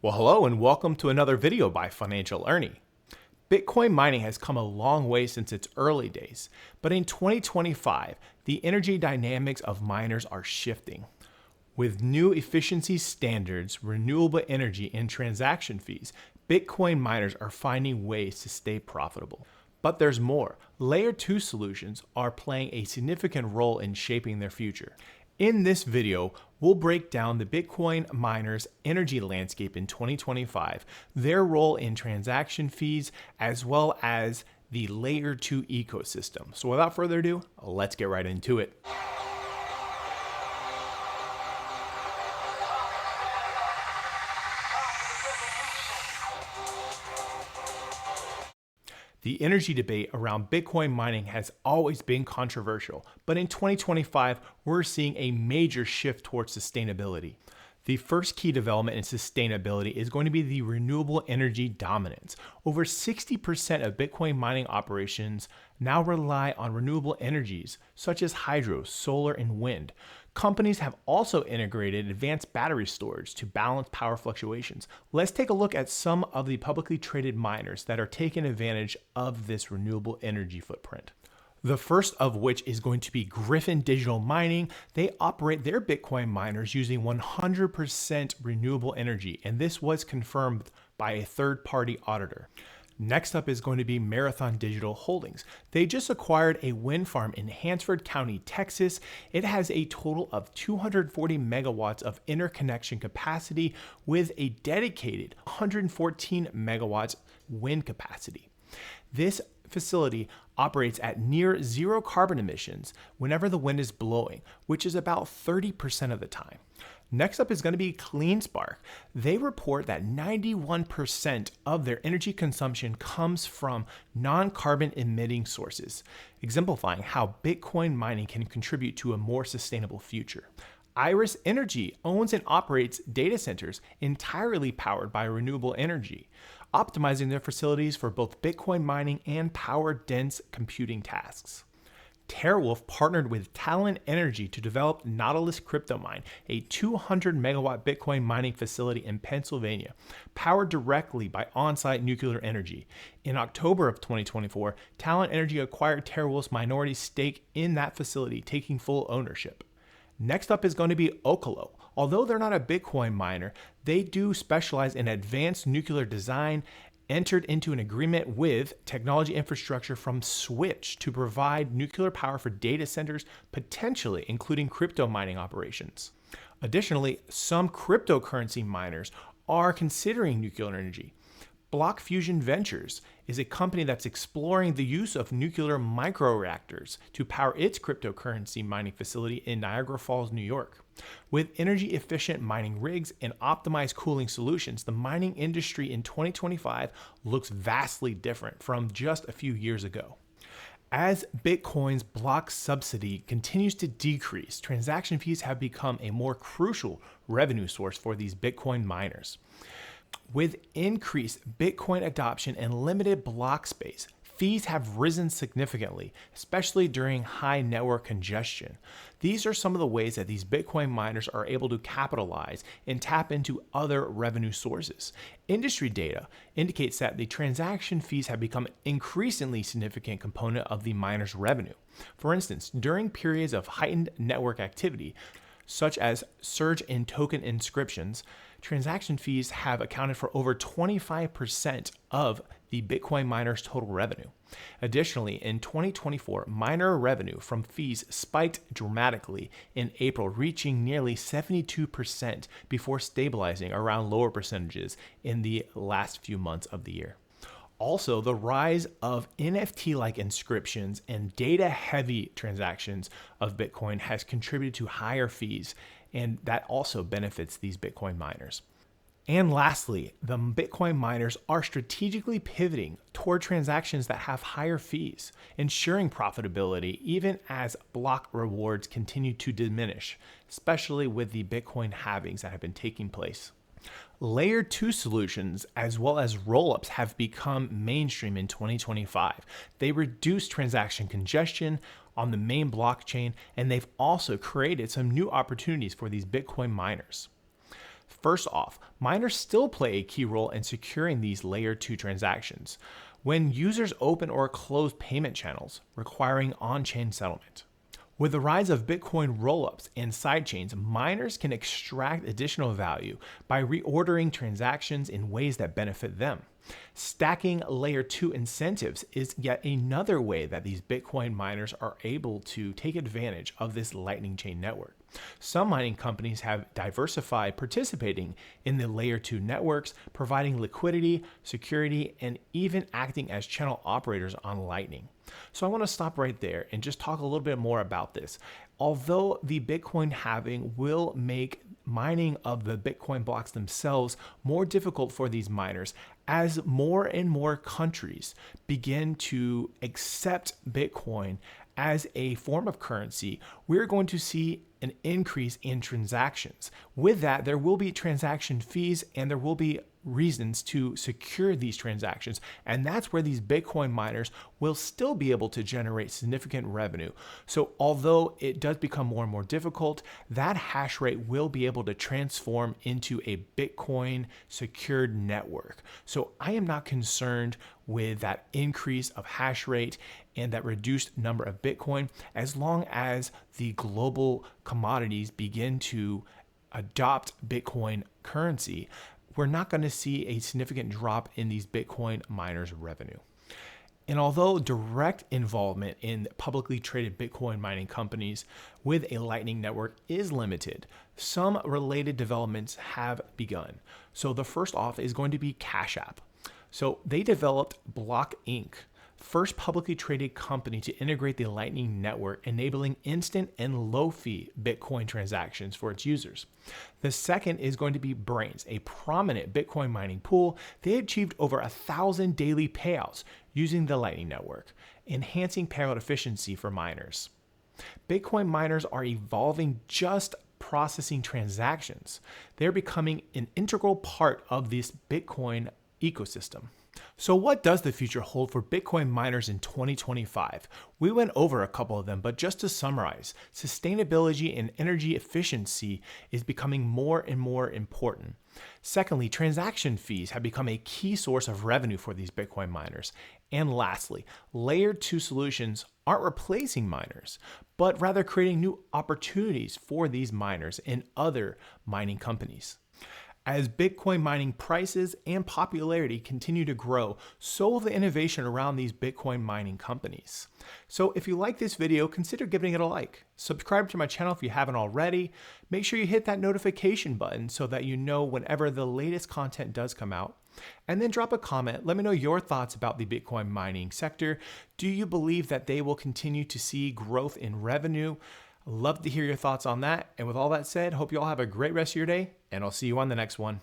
Well, hello and welcome to another video by Financial Ernie. Bitcoin mining has come a long way since its early days, but in 2025, the energy dynamics of miners are shifting. With new efficiency standards, renewable energy, and transaction fees, Bitcoin miners are finding ways to stay profitable. But there's more. Layer 2 solutions are playing a significant role in shaping their future. In this video, we'll break down the Bitcoin miners' energy landscape in 2025, their role in transaction fees, as well as the Layer 2 ecosystem. So without further ado, let's get right into it. The energy debate around Bitcoin mining has always been controversial, but in 2025, we're seeing a major shift towards sustainability. The first key development in sustainability is going to be the renewable energy dominance. Over 60% of Bitcoin mining operations now rely on renewable energies, such as hydro, solar, and wind. Companies have also integrated advanced battery storage to balance power fluctuations. Let's take a look at some of the publicly traded miners that are taking advantage of this renewable energy footprint. The first of which is going to be Griffin Digital Mining. They operate their Bitcoin miners using 100% renewable energy, and this was confirmed by a third-party auditor. Next up is going to be Marathon Digital Holdings. They just acquired a wind farm in Hansford County, Texas. It has a total of 240 megawatts of interconnection capacity with a dedicated 114 megawatts wind capacity. This facility operates at near zero carbon emissions whenever the wind is blowing, which is about 30% of the time. Next up is going to be CleanSpark. They report that 91% of their energy consumption comes from non-carbon emitting sources, exemplifying how Bitcoin mining can contribute to a more sustainable future. Iris Energy owns and operates data centers entirely powered by renewable energy, optimizing their facilities for both Bitcoin mining and power-dense computing tasks. TeraWulf partnered with Talon Energy to develop Nautilus CryptoMine, a 200 megawatt Bitcoin mining facility in Pennsylvania, powered directly by on-site nuclear energy. In October of 2024, Talon Energy acquired TeraWulf's minority stake in that facility, taking full ownership. Next up is going to be Oklo. Although they're not a Bitcoin miner, they do specialize in advanced nuclear design, entered into an agreement with technology infrastructure from Switch to provide nuclear power for data centers, potentially including crypto mining operations. Additionally, some cryptocurrency miners are considering nuclear energy. Block Fusion Ventures is a company that's exploring the use of nuclear microreactors to power its cryptocurrency mining facility in Niagara Falls, New York. With energy-efficient mining rigs and optimized cooling solutions, the mining industry in 2025 looks vastly different from just a few years ago. As Bitcoin's block subsidy continues to decrease, transaction fees have become a more crucial revenue source for these Bitcoin miners. With increased Bitcoin adoption and limited block space, fees have risen significantly, especially during high network congestion. These are some of the ways that these Bitcoin miners are able to capitalize and tap into other revenue sources. Industry data indicates that the transaction fees have become an increasingly significant component of the miner's revenue. For instance, during periods of heightened network activity, such as surge in token inscriptions, transaction fees have accounted for over 25% of the Bitcoin miners' total revenue. Additionally, in 2024, miner revenue from fees spiked dramatically in April, reaching nearly 72% before stabilizing around lower percentages in the last few months of the year. Also, the rise of NFT-like inscriptions and data-heavy transactions of Bitcoin has contributed to higher fees, and that also benefits these Bitcoin miners. And lastly, the Bitcoin miners are strategically pivoting toward transactions that have higher fees, ensuring profitability even as block rewards continue to diminish, especially with the Bitcoin halvings that have been taking place. Layer 2 solutions as well as rollups have become mainstream in 2025. They reduce transaction congestion on the main blockchain, and they've also created some new opportunities for these Bitcoin miners. First off, miners still play a key role in securing these layer 2 transactions when users open or close payment channels requiring on-chain settlement. With the rise of Bitcoin rollups and sidechains, miners can extract additional value by reordering transactions in ways that benefit them. Stacking layer 2 incentives is yet another way that these Bitcoin miners are able to take advantage of this Lightning Chain network. Some mining companies have diversified participating in the layer 2 networks, providing liquidity, security, and even acting as channel operators on Lightning. So I want to stop right there and just talk a little bit more about this. Although the Bitcoin halving will make mining of the Bitcoin blocks themselves more difficult for these miners, as more and more countries begin to accept Bitcoin as a form of currency, we're going to see an increase in transactions. With that, there will be transaction fees and there will be reasons to secure these transactions. And that's where these Bitcoin miners will still be able to generate significant revenue. So although it does become more and more difficult, that hash rate will be able to transform into a Bitcoin secured network. So I am not concerned with that increase of hash rate and that reduced number of Bitcoin, as long as the global commodities begin to adopt Bitcoin currency. We're not going to see a significant drop in these Bitcoin miners' revenue. And although direct involvement in publicly traded Bitcoin mining companies with a Lightning network is limited, some related developments have begun. So the first off is going to be Cash App. So they developed Block Inc., first publicly traded company to integrate the Lightning network, enabling instant and low-fee Bitcoin transactions for its users. The second is going to be Brains, a prominent Bitcoin mining pool. They achieved over 1,000 daily payouts using the Lightning network, enhancing payout efficiency for miners. Bitcoin miners are evolving just processing transactions. They're becoming an integral part of this Bitcoin ecosystem. So what does the future hold for Bitcoin miners in 2025? We went over a couple of them, but just to summarize, sustainability and energy efficiency is becoming more and more important. Secondly, transaction fees have become a key source of revenue for these Bitcoin miners. And lastly, layer 2 solutions aren't replacing miners, but rather creating new opportunities for these miners and other mining companies. As Bitcoin mining prices and popularity continue to grow, so will the innovation around these Bitcoin mining companies. So if you like this video, consider giving it a like. Subscribe to my channel if you haven't already. Make sure you hit that notification button so that you know whenever the latest content does come out. And then drop a comment. Let me know your thoughts about the Bitcoin mining sector. Do you believe that they will continue to see growth in revenue? Love to hear your thoughts on that. And with all that said, hope you all have a great rest of your day, and I'll see you on the next one.